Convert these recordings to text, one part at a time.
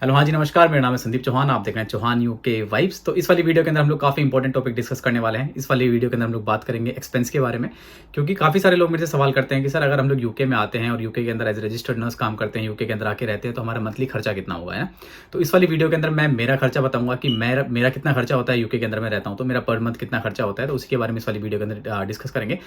Hello, हाँ जी, नमस्कार। मेरा नाम है संदीप चौहान। आप देख रहे हैं चौहान यूके वाइब्स। तो इस वाली वीडियो के अंदर हम लोग काफ़ी इंपॉर्टेंट टॉपिक डिस्कस करने वाले हैं। इस वाली वीडियो के अंदर हम लोग बात करेंगे एक्सपेंस के बारे में, क्योंकि काफ़ी सारे लोग मेरे से सवाल करते हैं कि सर, अगर हम लोग यूके में आते हैं और यूके के अंदर एज रजिस्टर्ड नर्स काम करते हैं, यूके के अंदर आके रहते हैं, तो हमारा मंथली खर्चा कितना होगा, है ना। तो इस वाली वीडियो के अंदर मैं मेरा खर्चा बताऊंगा कि मेरा कितना खर्चा होता है यूके के अंदर मैं रहता हूँ, तो मेरा पर मंथ कितना खर्चा होता है, तो उसी के बारे में इस वाली वीडियो के अंदर डिस्कस करेंगे।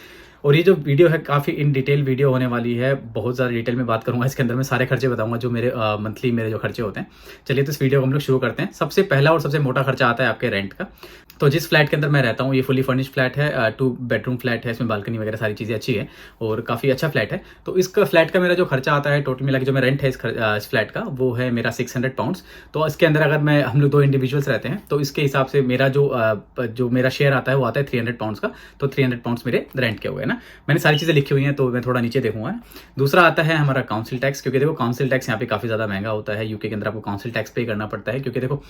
और ये जो वीडियो है काफ़ी इन डिटेल वीडियो होने वाली है, बहुत ज़्यादा डिटेल में बात करूँगा इसके अंदर। मैं सारे खर्चे बताऊँगा जो मेरे मंथली मेरे जो खर्चे होते हैं। चलिए, तो इस वीडियो को हम लोग शुरू करते हैं। सबसे पहला और सबसे मोटा खर्चा आता है आपके रेंट का। तो जिस फ्लैट के अंदर मैं रहता हूँ, ये फुली फर्निश्ड फ्लैट है, 2 बेडरूम फ्लैट है, इसमें बालकनी वगैरह सारी चीज़ें अच्छी है और काफ़ी अच्छा फ्लैट है। तो इस फ्लैट का मेरा जो खर्चा आता है टोटल मिला के, जो मेरा रेंट है इस फ्लैट का, वो है मेरा 600 पाउंड्स। तो इसके अंदर अगर हम लोग 2 इंडिविजुअल्स रहते हैं, तो इसके हिसाब से मेरा जो मेरा शेयर आता है वो आता है 300 पाउंड्स का। तो 300 पाउंड्स मेरे रेंट के हो गए ना। मैंने सारी चीज़ें लिखी हुई हैं, तो मैं थोड़ा नीचे देखूंगा। दूसरा आता है हमारा काउंसिल टैक्स, क्योंकि देखो काउंसिल टैक्स यहाँ पे काफ़ी ज़्यादा महंगा होता है। यूके के अंदर आपको काउंसिल टैक्स पे करना पड़ता है, क्योंकि देखो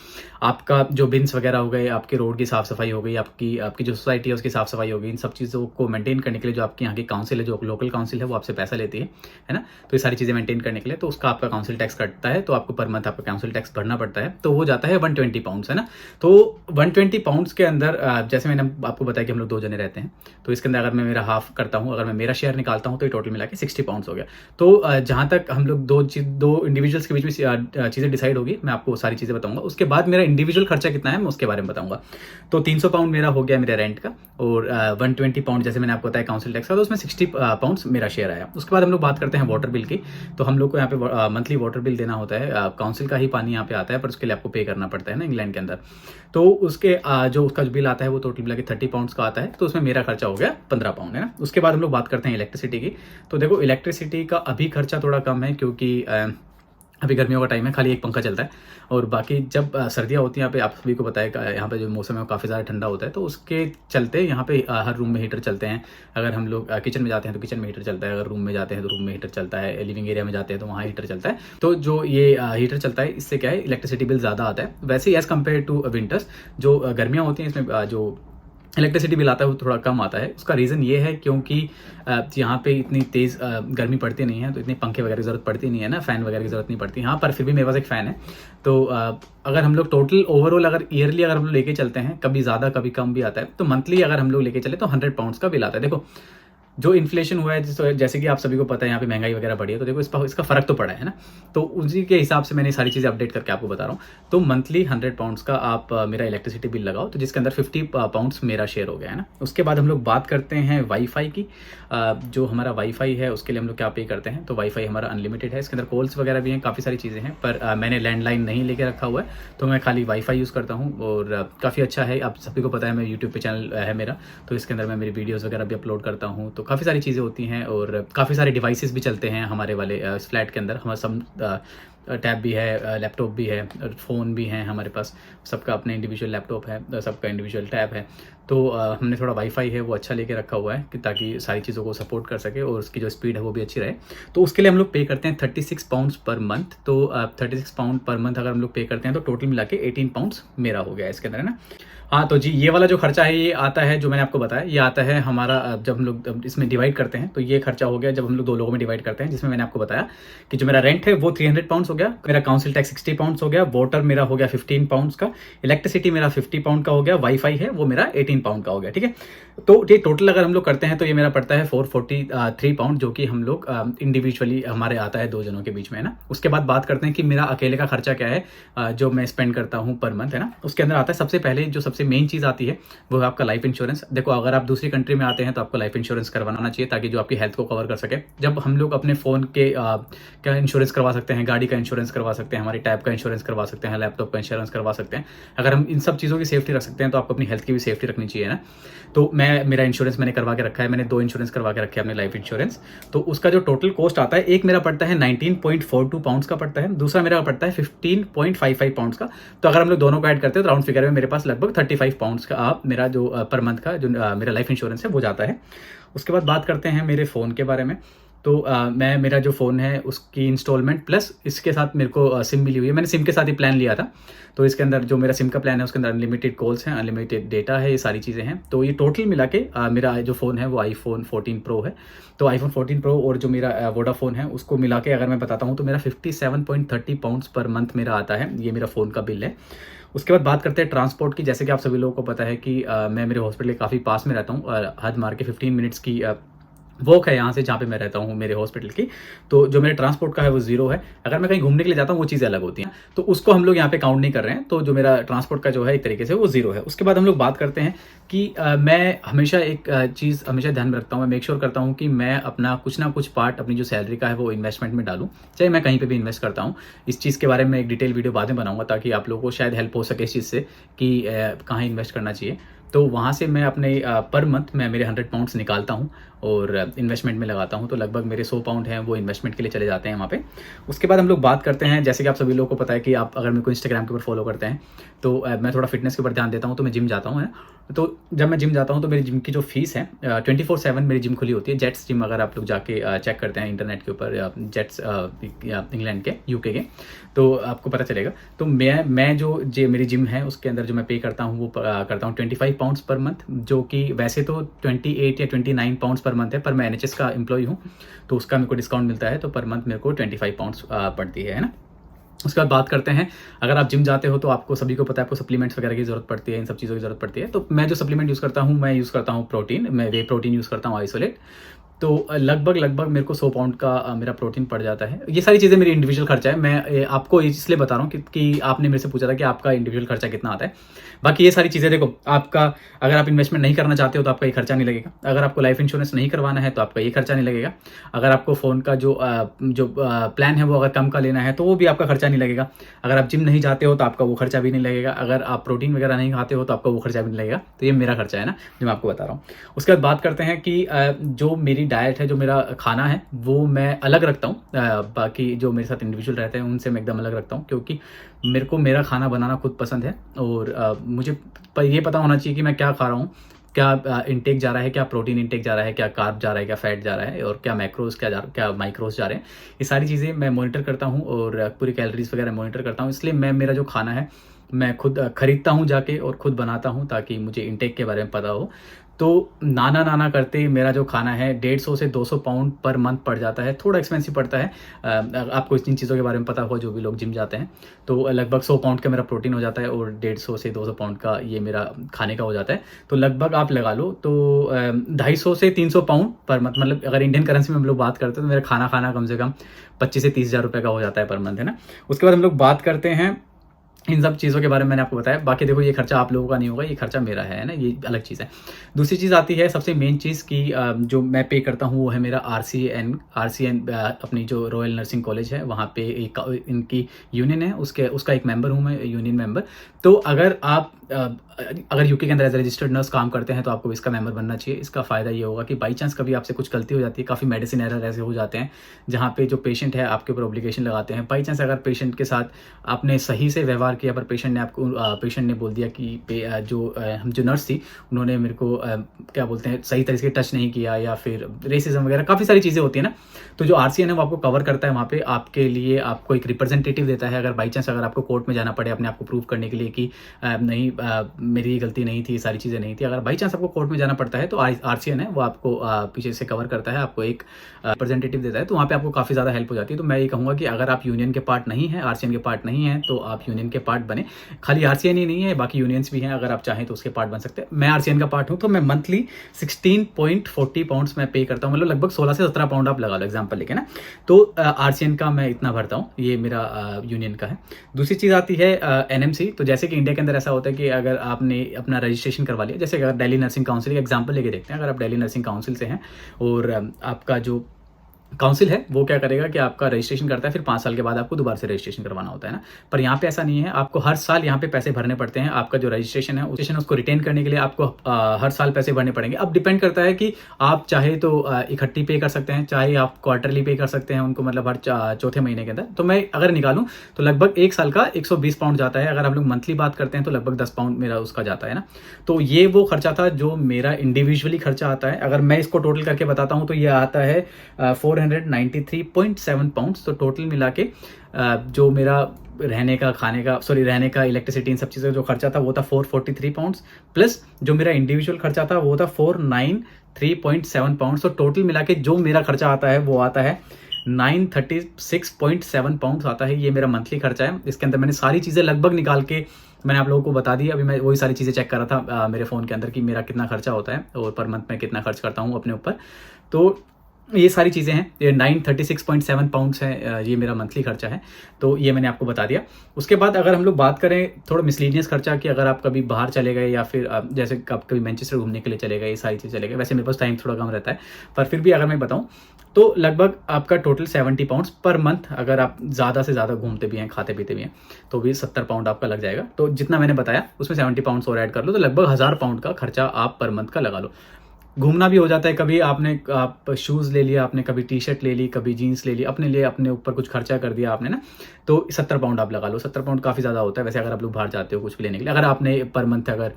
आपका जो बिन्स वगैरह हो गए, आपके रोड की साफ सफाई हो गई, आपकी जो सोसाइटी है उसकी साफ सफाई हो गई, इन सब चीज़ों को मेंटेन करने के लिए जो आपकी यहाँ की काउंसिल है, जो लोकल काउंसिल है, वो आपसे पैसा लेती है ना। तो ये सारी चीज़ें मेंटेन करने के लिए तो उसका आपका काउंसिल टैक्स कटता है, तो आपको पर मंथ आपका काउंसिल टैक्स भरना पड़ता है। तो वो जाता है 120 पाउंड्स, है ना। तो 120 पाउंड्स के अंदर जैसे मैंने आपको बताया कि हम लोग 2 जने रहते हैं, तो इसके अंदर अगर मैं मेरा हाफ करता हूँ, अगर मैं मेरा शेयर निकालता हूँ, तो ये टोटल मिला के 60 पाउंड्स हो गया। तो जहाँ तक हम लोग दो इंडिविजुअल्स के बीच में चीज़ें डिसाइड होगी, मैं आपको सारी चीज़ें बताऊंगा। उसके बाद मेरा इंडिविजुअल खर्चा कितना है मैं उसके बारे में बताऊंगा। तो 300 पाउंड मेरा हो गया मेरे रेंट का, और 120 पाउंड जैसे मैंने आपको बताया काउंसिल टैक्स का, तो उसमें 60 पाउंड्स मेरा शेयर आया। उसके बाद हम लोग बात करते हैं वाटर बिल की। तो हम लोग को यहाँ पे मंथली वाटर बिल देना होता है। काउंसिल का ही पानी यहाँ पे आता है, पर उसके लिए आपको पे करना पड़ता है ना इंग्लैंड के अंदर। तो उसका जो बिल आता है वो टोटल मिला के 30 पाउंड्स का आता है। तो उसमें मेरा खर्चा हो गया 15 पाउंड, है ना। उसके बाद हम लोग बात करते हैं इलेक्ट्रिसिटी की। तो देखो, इलेक्ट्रिसिटी का अभी खर्चा थोड़ा कम है, क्योंकि अभी गर्मियों का टाइम है, खाली एक पंखा चलता है। और बाकी जब सर्दियाँ होती हैं, यहाँ पे आप सभी को पता है यहाँ पे जो मौसम है वो काफ़ी ज़्यादा ठंडा होता है, तो उसके चलते यहाँ पे हर रूम में हीटर चलते हैं। अगर हम लोग किचन में जाते हैं तो किचन में हीटर चलता है, अगर रूम में जाते हैं तो रूम में हीटर चलता है, लिविंग एरिया में जाते हैं तो वहाँ हीटर चलता है। तो जो ये हीटर चलता है, इससे क्या है, इलेक्ट्रिसिटी बिल ज़्यादा आता है। वैसे ही एज़ कम्पेयर टू विंटर्स, जो गर्मियाँ होती हैं, इसमें जो इलेक्ट्रिसिटी बिल आता है वो थोड़ा कम आता है। उसका रीज़न ये है क्योंकि यहाँ पे इतनी तेज़ गर्मी पड़ती नहीं है, तो इतनी पंखे वगैरह की ज़रूरत पड़ती नहीं है ना, फ़ैन वगैरह की ज़रूरत नहीं पड़ती। हाँ, पर फिर भी मेरे पास एक फ़ैन है। तो अगर हम लोग टोटल ओवरऑल अगर ईयरली अगर हम लोग लेके चलते हैं, कभी ज़्यादा कभी कम भी आता है, तो मंथली अगर हम लोग लेके चले तो 100 पाउंड्स का बिल आता है। देखो, जो इन्फ्लेशन हुआ है, जैसे कि आप सभी को पता है यहाँ पे महंगाई वगैरह बढ़ी है, तो देखो इसका फ़र्क तो पड़ा है ना। तो उसी के हिसाब से मैंने सारी चीज़ें अपडेट करके आपको बता रहा हूँ। तो मंथली 100 पाउंड्स का आप मेरा इलेक्ट्रिसिटी बिल लगाओ, तो जिसके अंदर 50 पाउंड्स मेरा शेयर हो गया, है ना। उसके बाद हम लोग बात करते हैं वाईफाई की। जो हमारा वाईफाई है उसके लिए हम लोग क्या पे करते हैं, तो वाईफाई हमारा अनलिमिटेड है। इसके अंदर कॉल्स वगैरह भी हैं, काफ़ी सारी चीज़ें हैं, पर मैंने लैंडलाइन नहीं लेके रखा हुआ है, तो मैं खाली वाईफाई यूज़ करता हूँ और काफ़ी अच्छा है। आप सभी को पता है मैं यूट्यूब पे चैनल है मेरा, तो इसके अंदर मैं मेरी वीडियोज़ वगैरह भी अपलोड करता हूँ। तो काफ़ी सारी चीज़ें होती हैं और काफ़ी सारे डिवाइसेस भी चलते हैं हमारे वाले इस फ्लैट के अंदर। हमारा सब टैब भी है, लैपटॉप भी है, फ़ोन भी हैं हमारे पास। सबका अपने इंडिविजुअल लैपटॉप है, सबका इंडिविजुअल टैब है। तो हमने थोड़ा वाईफाई है वो अच्छा लेके रखा हुआ है, कि ताकि सारी चीज़ों को सपोर्ट कर सके और उसकी जो स्पीड है वो भी अच्छी रहे। तो उसके लिए हम लोग पे करते हैं 36 पाउंड्स पर मंथ। तो 36 पाउंड पर मंथ अगर हम लोग पे करते हैं, तो टोटल मिला के 18 पाउंड्स मेरा हो गया इसके अंदर, है ना। हाँ, तो जी, ये वाला जो खर्चा है ये आता है, जो मैंने आपको बताया, ये आता है हमारा जब हम लोग इसमें डिवाइड करते हैं, तो ये खर्चा हो गया जब हम लोग 2 लोगों में डिवाइड करते हैं, जिसमें मैंने आपको बताया कि जो मेरा रेंट है वो 300 पाउंड्स हो गया, मेरा काउंसिल टैक्स 60 पाउंड्स हो गया, वाटर मेरा हो गया 15 पाउंड्स का, इलेक्ट्रिसिटी मेरा 50 पाउंड का हो गया, वाईफाई है वो मेरा 18 पाउंड का हो गया, ठीक है। तो ये टोटल अगर हम लोग करते हैं तो ये मेरा पड़ता है 443 पाउंड, जो कि हम लोग इंडिविजुअली हमारे आता है 2 जनों के बीच में, है ना। उसके बाद बात करते हैं कि मेरा अकेले का खर्चा क्या है, जो मैं स्पेंड करता हूँ पर मंथ, है ना। उसके अंदर आता है सबसे पहले जो सबसे मेन चीज़ आती है वो है आपका लाइफ इंश्योरेंस। देखो, अगर आप दूसरी कंट्री में आते हैं तो आपको लाइफ इंश्योरेंस करवाना चाहिए, ताकि जो आपकी हेल्थ को कवर कर सके। जब हम लोग अपने फ़ोन के का इंश्योरेंस करवा सकते हैं, गाड़ी का इंश्योरेंस करवा सकते हैं, हमारी टैब का इंश्योरेंस करवा सकते हैं, लैपटॉप का इंश्योरेंस करवा सकते हैं। अगर हम इन सब चीज़ों की सेफ्टी रख सकते हैं, तो आपको अपनी हेल्थ की भी सेफ्टी रखनी चाहिए ना। तो मेरा इंश्योरेंस मैंने करवा के रखा है, मैंने 2 इंश्योरेंस करवा के रखे हैं अपने लाइफ इंश्योरेंस। तो उसका जो टोटल कॉस्ट आता है, एक मेरा पड़ता है 19.42 पाउंड्स का पड़ता है, दूसरा मेरा पड़ता है 15.55 पाउंड्स का। तो अगर हम लोग दोनों को ऐड करते हैं तो राउंड फिगर में मेरे पास लगभग 35 पाउंड्स का मेरा जो पर मंथ का जो मेरा लाइफ इंश्योरेंस है वो जाता है। उसके बाद बात करते हैं मेरे फ़ोन के बारे में। तो मैं मेरा जो फ़ोन है उसकी इंस्टॉलमेंट प्लस इसके साथ मेरे को सिम मिली हुई है। मैंने सिम के साथ ही प्लान लिया था। तो इसके अंदर जो मेरा सिम का प्लान है उसके अंदर अनलिमिटेड कॉल्स हैं, अनलिमिटेड डेटा है, ये सारी चीज़ें हैं। तो ये टोटल मिला के मेरा जो फ़ोन है वो iPhone 14 प्रो है। तो iPhone 14 प्रो और जो मेरा वोडाफ़ोन है उसको मिला के अगर मैं बताता हूँ तो मेरा 57.30 पाउंड्स पर मंथ मेरा आता है। ये मेरा फ़ोन का बिल है। उसके बाद बात करते हैं ट्रांसपोर्ट की। जैसे कि आप सभी लोगों को पता है कि मैं मेरे हॉस्पिटल के काफ़ी पास में रहता हूँ और हद मार के 15 मिनट्स की वॉक है यहाँ से जहाँ पे मैं रहता हूँ मेरे हॉस्पिटल की। तो जो मेरे ट्रांसपोर्ट का है वो ज़ीरो है। अगर मैं कहीं घूमने के लिए जाता हूँ वो चीज़ें अलग होती हैं, तो उसको हम लोग यहाँ पे काउंट नहीं कर रहे हैं। तो जो मेरा ट्रांसपोर्ट का जो है एक तरीके से वो ज़ीरो है। उसके बाद हम लोग बात करते हैं कि मैं हमेशा एक चीज़ हमेशा ध्यान में रखता हूँ, मैं मेक श्योर करता हूँ कि मैं अपना कुछ ना कुछ पार्ट अपनी जो सैलरी का है वो इन्वेस्टमेंट में डालूँ, चाहे मैं कहीं पे भी इन्वेस्ट करता हूँ। इस चीज़ के बारे में एक डिटेल वीडियो बाद में बनाऊँगा ताकि आप लोगों को शायद हेल्प हो सके इस चीज़ से कि कहाँ इन्वेस्ट करना चाहिए। तो वहाँ से मैं अपने पर मंथ मैं मेरे 100 पाउंड्स निकालता हूँ और इन्वेस्टमेंट में लगाता हूँ। तो लगभग मेरे 100 पाउंड हैं वो इन्वेस्टमेंट के लिए चले जाते हैं वहाँ पे। उसके बाद हम लोग बात करते हैं, जैसे कि आप सभी लोगों को पता है कि आप अगर मेरे को इंस्टाग्राम के ऊपर फॉलो करते हैं तो मैं थोड़ा फिटनेस के ऊपर ध्यान देता हूँ, तो मैं जिम जाता हूँ है। तो जब मैं जिम जाता हूँ तो मेरी जिम की जो फीस है 24/7 मेरी जिम खुली होती है। जेट्स जिम अगर आप लोग जाके चेक करते हैं इंटरनेट के ऊपर, जेट्स इंग्लैंड के, यूके के, तो आपको पता चलेगा। तो मैं जो मेरी जिम है उसके अंदर जो मैं पे करता हूँ वो करता हूँ 25 पाउंड्स पर मंथ, जो कि वैसे तो 28 या 29 पाउंड्स पर मंथ है, पर मैं NHS का एम्प्लॉय हूँ तो उसका मेरे को डिस्काउंट मिलता है, तो पर मंथ मेरे को 25 पाउंड्स पड़ती है ना। उसके बाद बात करते हैं, अगर आप जिम जाते हो तो आपको सभी को पता है आपको सप्लीमेंट्स वगैरह की ज़रूरत पड़ती है, इन सब चीज़ों की ज़रूरत पड़ती है। तो मैं जो सप्लीमेंट यूज़ करता हूँ, मैं यूज़ करता हूँ प्रोटीन, मैं वे प्रोटीन यूज़ करता हूँ आइसोलेट। तो लगभग मेरे को 100 पाउंड का मेरा प्रोटीन पड़ जाता है। ये सारी चीज़ें मेरी इंडिविजुअल खर्चा है। मैं आपको इसलिए बता रहा हूँ कि आपने मेरे से पूछा था कि आपका इंडिविजुअल खर्चा कितना आता है। बाकी ये सारी चीज़ें देखो, आपका अगर आप इन्वेस्टमेंट नहीं करना चाहते हो तो आपका ये खर्चा नहीं लगेगा। अगर आपको लाइफ इंश्योरेंस नहीं करवाना है तो आपका ये खर्चा नहीं लगेगा। अगर आपको फ़ोन का जो प्लान है वो अगर कम का लेना है तो वो भी आपका खर्चा नहीं लगेगा। अगर आप जिम नहीं जाते हो तो आपका वो खर्चा भी नहीं लगेगा। अगर आप प्रोटीन वगैरह नहीं खाते हो तो आपका वो खर्चा भी नहीं लगेगा। तो ये मेरा खर्चा है ना, जो मैं आपको बता रहा हूँ। उसके बाद बात करते हैं कि जो मेरी डाइट है, जो मेरा खाना है वो मैं अलग रखता हूँ। बाकी जो मेरे साथ इंडिविजुअल रहते हैं उनसे मैं एकदम अलग रखता हूँ, क्योंकि मेरे को मेरा खाना बनाना खुद पसंद है और मुझे ये पता होना चाहिए कि मैं क्या खा रहा हूँ, क्या इंटेक जा रहा है, क्या प्रोटीन इंटेक जा रहा है, क्या कार्ब जा रहा है, क्या फैट जा रहा है और क्या मैक्रोज क्या माइक्रोज जा रहे हैं। ये सारी चीज़ें मैं मॉनिटर करता हूँ और पूरी कैलोरीज वगैरह मॉनिटर करता हूँ। इसलिए मैं मेरा जो खाना है मैं खुद खरीदता हूँ जाके और खुद बनाता हूँ ताकि मुझे इंटेक के बारे में पता हो। तो नाना करते मेरा जो खाना है 150 से 200 पाउंड पर मंथ पड़ जाता है। थोड़ा एक्सपेंसिव पड़ता है, आपको इन चीज़ों के बारे में पता हो जो भी लोग जिम जाते हैं। तो लगभग 100 पाउंड का मेरा प्रोटीन हो जाता है और 150 से 200 पाउंड का ये मेरा खाने का हो जाता है। तो लगभग आप लगा लो तो 250 से 300 पाउंड पर मंथ, मतलब अगर इंडियन करेंसी में हम लोग बात करते हैं तो मेरा खाना कम से कम 25 से 30 हज़ार रुपये का हो जाता है पर मंथ, है ना। उसके बाद हम लोग बात करते हैं इन सब चीज़ों के बारे में, मैंने आपको बताया। बाकी देखो ये खर्चा आप लोगों का नहीं होगा, ये खर्चा मेरा है ना, ये अलग चीज़ है। दूसरी चीज़ आती है सबसे मेन चीज़ कि जो मैं पे करता हूँ वो है मेरा RCN अपनी जो रॉयल नर्सिंग कॉलेज है वहाँ पे एक इनकी यूनियन है, उसका एक मेंबर हूँ मैं, यूनियन मेंबर। तो अगर आप अगर यूके के अंदर एज रजिस्टर्ड नर्स काम करते हैं तो आपको इसका मेंबर बनना चाहिए। इसका फ़ायदा ये होगा कि बाई चांस कभी आपसे कुछ गलती हो जाती है, काफ़ी मेडिसिन एरर ऐसे हो जाते हैं जहाँ पे जो पेशेंट है आपके ऊपर ऑब्लिगेशन लगाते हैं। बाई चांस अगर पेशेंट के साथ आपने सही से व्यवहार किया पर पेशेंट ने बोल दिया कि जो नर्स थी उन्होंने मेरे को क्या बोलते हैं सही तरीके से टच नहीं किया या फिर रेसिज्म वगैरह काफ़ी सारी चीज़ें होती है ना, तो जो RCN है वो आपको कवर करता है वहाँ पे, आपके लिए आपको एक रिप्रेजेंटेटिव देता है। अगर बाई चांस अगर आपको कोर्ट में जाना पड़े अपने आप को प्रूव करने के लिए कि नहीं मेरी गलती नहीं थी, सारी चीज़ें नहीं थी, अगर बाई चांस आपको कोर्ट में जाना पड़ता है तो RCN है वो आपको पीछे से कवर करता है, आपको एक रिप्रेजेंटेटिव देता है। तो वहाँ पे आपको काफ़ी ज़्यादा हेल्प हो जाती है। तो मैं ये कहूँगा कि अगर आप यूनियन के पार्ट नहीं हैं, RCN के पार्ट नहीं हैं, तो आप यूनियन के पार्ट बने। खाली RCN ही नहीं है, बाकी यूनियंस भी हैं, अगर आप चाहें तो उसके पार्ट बन सकते हैं। मैं RCN का पार्ट हूँ तो मैं मंथली 16.40 पाउंड्स मैं पे करता हूँ, मतलब लगभग 16 से 17 पाउंड आप लगा लो एग्जाम्पल लेके ना। तो RCN का मैं इतना भरता हूँ, ये मेरा यूनियन का है। दूसरी चीज़ आती है NMC। तो जैसे कि इंडिया के अंदर ऐसा होता है कि अगर आपने अपना रजिस्ट्रेशन करवा लिया, जैसे अगर दिल्ली नर्सिंग काउंसिल का एग्जाम्पल लेके देखते हैं, अगर आप दिल्ली नर्सिंग काउंसिल से हैं और आपका जो काउंसिल है वो क्या करेगा कि आपका रजिस्ट्रेशन करता है, फिर 5 साल के बाद आपको दोबारा से रजिस्ट्रेशन करवाना होता है ना। पर यहाँ पे ऐसा नहीं है, आपको हर साल यहाँ पे पैसे भरने पड़ते हैं। आपका जो रजिस्ट्रेशन है उसको रिटेन करने के लिए आपको हर साल पैसे भरने पड़ेंगे। अब डिपेंड करता है कि आप चाहे तो इकट्ठी पे कर सकते हैं, चाहे आप क्वार्टरली पे कर सकते हैं उनको, मतलब हर चौथे महीने के अंदर। तो मैं अगर निकालूँ तो लगभग 1 साल का 120 पाउंड जाता है। अगर आप लोग मंथली बात करते हैं तो लगभग 10 पाउंड मेरा उसका जाता है ना। तो ये वो खर्चा था जो मेरा इंडिविजुअली खर्चा आता है। अगर मैं इसको टोटल करके बताता हूँ तो ये आता है 493.7 पाउंड्स। तो टोटल मिला के जो मेरा रहने का, इलेक्ट्रिसिटी, इन सब चीज़ों का जो खर्चा था वो था 443 पाउंड्स, प्लस जो मेरा इंडिविजुअल खर्चा था वो था 493.7 पाउंड्स। तो टोटल मिला के जो मेरा खर्चा आता है वो आता है 936.7 पाउंड्स आता है। ये मेरा मंथली खर्चा है। इसके अंदर मैंने सारी चीज़ें लगभग निकाल के मैंने आप लोगों को बता दी। अभी मैं वही सारी चीज़ें चेक कर रहा था मेरे फ़ोन के अंदर कि मेरा कितना खर्चा होता है और पर मंथ में कितना खर्च करता हूँ अपने ऊपर। तो ये सारी चीज़ें हैं। ये 936.7 पाउंड्स है, ये मेरा मंथली खर्चा है। तो ये मैंने आपको बता दिया। उसके बाद अगर हम लोग बात करें थोड़ा मिसलीनियस खर्चा कि अगर आप कभी बाहर चले गए या फिर जैसे आप कभी मैनचेस्टर घूमने के लिए चले गए, ये सारी चीज़ चले गए। वैसे मेरे पास टाइम थोड़ा कम रहता है, पर फिर भी अगर मैं बताऊँ तो लगभग आपका टोटल 70 पाउंड्स पर मंथ, अगर आप ज़्यादा से ज़्यादा घूमते भी हैं, खाते पीते भी हैं, तो भी 70 पाउंड आपका लग जाएगा। तो जितना मैंने बताया उसमें 70 पाउंड्स और ऐड कर लो, तो लगभग 1000 पाउंड का खर्चा आप पर मंथ का लगा लो। घूमना भी हो जाता है, कभी आप शूज़ ले लिया, आपने कभी टी शर्ट ले ली, कभी जीन्स ले ली, अपने लिए अपने ऊपर कुछ खर्चा कर दिया आपने ना, तो 70 पाउंड आप लगा लो। 70 पाउंड काफ़ी ज़्यादा होता है वैसे अगर आप लोग बाहर जाते हो कुछ भी लेने के लिए। अगर आपने पर मंथ अगर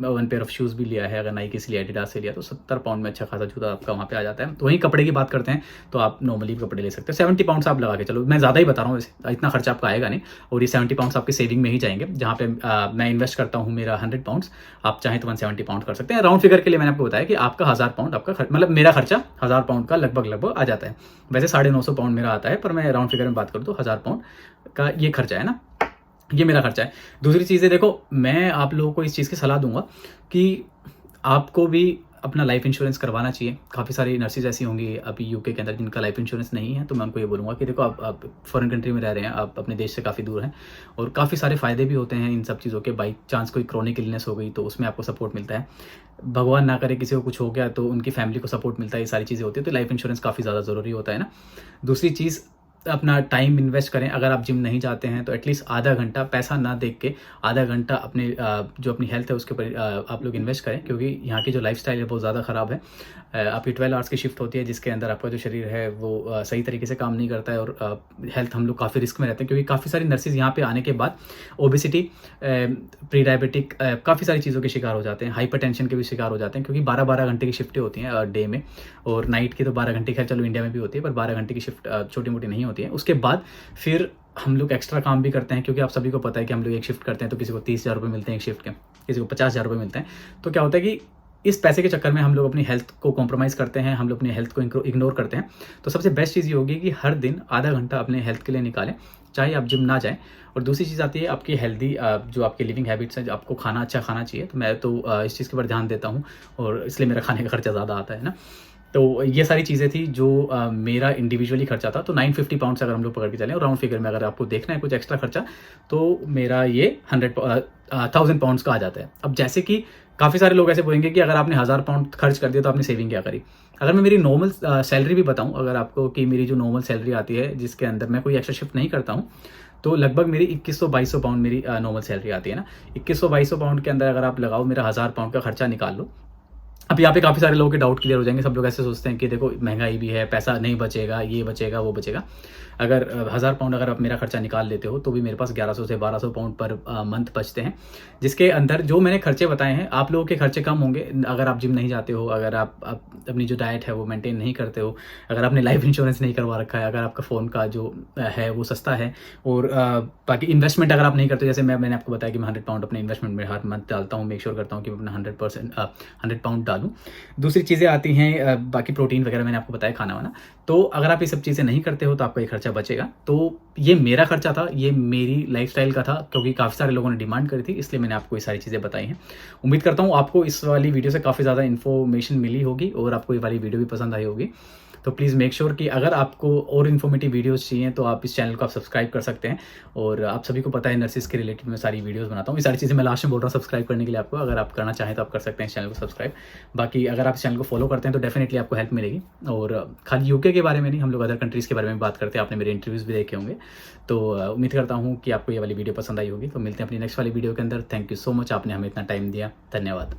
वन पेयर ऑफ शूज़ भी लिया है, अगर नाइकी से लिया, एडिडास से लिया, तो 70 पाउंड में अच्छा खासा जूता आपका वहाँ पे आ जाता है। तो वहीं कपड़े की बात करते हैं तो आप नॉर्मली कपड़े ले सकते हो। 70 पाउंड्स आप लगा के चलो, मैं ज़्यादा ही बता रहा हूँ वैसे, इतना खर्चा आपका आएगा नहीं। और ये 70 पाउंड्स आपके सेविंग में ही जाएंगे। जहाँ पे मैं इन्वेस्ट करता हूँ मेरा 100 पाउंड्स, आप चाहें तो 170 पाउंड कर सकते हैं। राउंड फिगर के लिए मैंने आपको बताया कि आपका 1000 पाउंड आपका मतलब मेरा खर्चा 1000 पाउंड का लगभग आ जाता है। वैसे 950 पाउंड मेरा आता है, पर मैं राउंड फिगर में बात करूँ तो 1000 पाउंड का ये खर्चा है ना, ये मेरा खर्चा है। दूसरी चीज़ है, देखो मैं आप लोगों को इस चीज़ की सलाह दूंगा कि आपको भी अपना लाइफ इंश्योरेंस करवाना चाहिए। काफ़ी सारी नर्सेज ऐसी होंगी अभी यूके के अंदर जिनका लाइफ इंश्योरेंस नहीं है, तो मैं उनको ये बोलूँगा कि देखो आप फॉरेन कंट्री में रह रहे हैं, आप अपने देश से काफ़ी दूर हैं, और काफ़ी सारे फ़ायदे भी होते हैं इन सब चीज़ों के। बाई चांस कोई क्रॉनिक इलनेस हो गई तो उसमें आपको सपोर्ट मिलता है। भगवान ना करे किसी को कुछ हो गया तो उनकी फैमिली को सपोर्ट मिलता है। ये सारी चीज़ें होती है, तो लाइफ इंश्योरेंस काफ़ी ज़्यादा ज़रूरी होता है ना। दूसरी चीज़, अपना टाइम इन्वेस्ट करें। अगर आप जिम नहीं जाते हैं तो एटलीस्ट आधा घंटा, पैसा ना देख के आधा घंटा अपने जो अपनी हेल्थ है उसके ऊपर आप लोग इन्वेस्ट करें, क्योंकि यहाँ की जो लाइफस्टाइल है बहुत ज़्यादा ख़राब है। आपकी 12 आवर्स की शिफ्ट होती है जिसके अंदर आपका जो शरीर है वो सही तरीके से काम नहीं करता है, और हेल्थ हम लोग काफ़ी रिस्क में रहते हैं, क्योंकि काफ़ी सारी नर्सेज यहाँ पे आने के बाद ओबेसिटी, प्री डायबिटिक, काफ़ी सारी चीज़ों के शिकार हो जाते हैं, हाइपरटेंशन के भी शिकार हो जाते हैं, क्योंकि 12-12 घंटे की शिफ्टें होती हैं डे में, और नाइट की तो 12 घंटे, खैर चलो इंडिया में भी होती है, पर 12 घंटे की शिफ्ट छोटी मोटी नहीं होती है। उसके बाद फिर हम लोग एक्स्ट्रा काम भी करते हैं, क्योंकि आप सभी को पता है कि हम लोग एक शिफ्ट करते हैं तो किसी को 30,000 रुपये मिलते हैं एक शिफ्ट के, किसी को 50,000 रुपये मिलते हैं। तो क्या होता है कि इस पैसे के चक्कर में हम लोग अपनी हेल्थ को कॉम्प्रोमाइज़ करते हैं, हम लोग अपनी हेल्थ को इग्नोर करते हैं। तो सबसे बेस्ट चीज़ ये होगी कि हर दिन आधा घंटा अपने हेल्थ के लिए निकालें, चाहे आप जिम ना जाएँ। और दूसरी चीज़ आती है आपकी हेल्दी, जो आपके लिविंग हैबिट्स हैं, जो आपको खाना अच्छा खाना चाहिए। तो मैं तो इस चीज़ के ऊपर ध्यान देता हूँ, और इसलिए मेरा खाने का खर्चा ज़्यादा आता है ना। तो ये सारी चीज़ें थी जो मेरा इंडिविजुअली खर्चा था। तो 950 पाउंड्स अगर हम लोग पकड़ के चलें, और राउंड फिगर में अगर आपको देखना है कुछ एक्स्ट्रा खर्चा, तो मेरा ये 1000 पाउंड्स का आ जाता है। अब जैसे कि काफ़ी सारे लोग ऐसे बोलेंगे कि अगर आपने 1000 पाउंड खर्च कर दिया तो आपने सेविंग क्या करी। अगर मैं मेरी नॉर्मल सैलरी भी बताऊँ अगर आपको, कि मेरी जो नॉर्मल सैलरी आती है जिसके अंदर मैं कोई एक्स्ट्रा शिफ्ट नहीं करता हूँ, तो लगभग मेरी 2100-2200 पाउंड मेरी नॉर्मल सैलरी आती है ना। 2100-2200 पाउंड के अंदर अगर आप लगाओ, मेरा 1000 पाउंड का खर्चा निकाल लो। अब यहाँ पे काफ़ी सारे लोगों के डाउट क्लियर हो जाएंगे। सब लोग ऐसे सोचते हैं कि देखो महंगाई भी है, पैसा नहीं बचेगा, ये बचेगा वो बचेगा। अगर 1000 पाउंड अगर आप मेरा खर्चा निकाल लेते हो तो भी मेरे पास 1100 से 1200 पाउंड पर मंथ बचते हैं, जिसके अंदर जो मैंने खर्चे बताए हैं, आप लोगों के खर्चे कम होंगे अगर आप जिम नहीं जाते हो, अगर आप अपनी जो डाइट है वो मेंटेन नहीं करते हो, अगर आपने लाइफ इंश्योरेंस नहीं करवा रखा है, अगर आपका फ़ोन का जो है वो सस्ता है, और बाकी इन्वेस्टमेंट अगर आप नहीं करते, जैसे मैंने आपको बताया कि मैं 100 पाउंड अपने इन्वेस्टमेंट में हर मंथ डालता हूँ, मेक श्योर करता हूँ कि मैं अपना 100 पाउंड डालूँ। दूसरी चीज़ें आती हैं बाकी प्रोटीन वगैरह मैंने आपको बताया, खाना वाना। तो अगर आप ये सब चीज़ें नहीं करते हो तो आपका ये खर्चा बचेगा। तो ये मेरा खर्चा था, ये मेरी लाइफस्टाइल का था, क्योंकि काफ़ी सारे लोगों ने डिमांड करी थी, इसलिए मैंने आपको ये सारी चीज़ें बताई हैं। उम्मीद करता हूँ आपको इस वाली वीडियो से काफ़ी ज़्यादा इन्फॉर्मेशन मिली होगी और आपको ये वाली वीडियो भी पसंद आई होगी। तो प्लीज़ मेक श्योर कि अगर आपको और इन्फॉर्मेटिव वीडियोस चाहिए तो आप इस चैनल को आप सब्सक्राइब कर सकते हैं। और आप सभी को पता है नर्सिस के रिलेटेड मैं सारी वीडियोस बनाता हूँ। ये सारी चीज़ें मैं लास्ट में बोल रहा हूँ सब्सक्राइब करने के लिए आपको, अगर आप करना चाहें तो आप कर सकते हैं इस चैनल को सब्सक्राइब। बाकी अगर आप इस चैनल को फॉलो करते हैं तो डेफिनेटली आपको हेल्प मिलेगी। और खाली यूके के बारे में नहीं, हम लोग अदर कंट्रीज़ के बारे में बात करते हैं, आपने मेरे इंटरव्यूज़ भी देखे होंगे। तो उम्मीद करता हूँ कि आपको ये वाली वीडियो पसंद आई होगी। तो मिलते हैं अपनी नेक्स्ट वाली वीडियो के अंदर। थैंक यू सो मच, आपने हमें इतना टाइम दिया, धन्यवाद।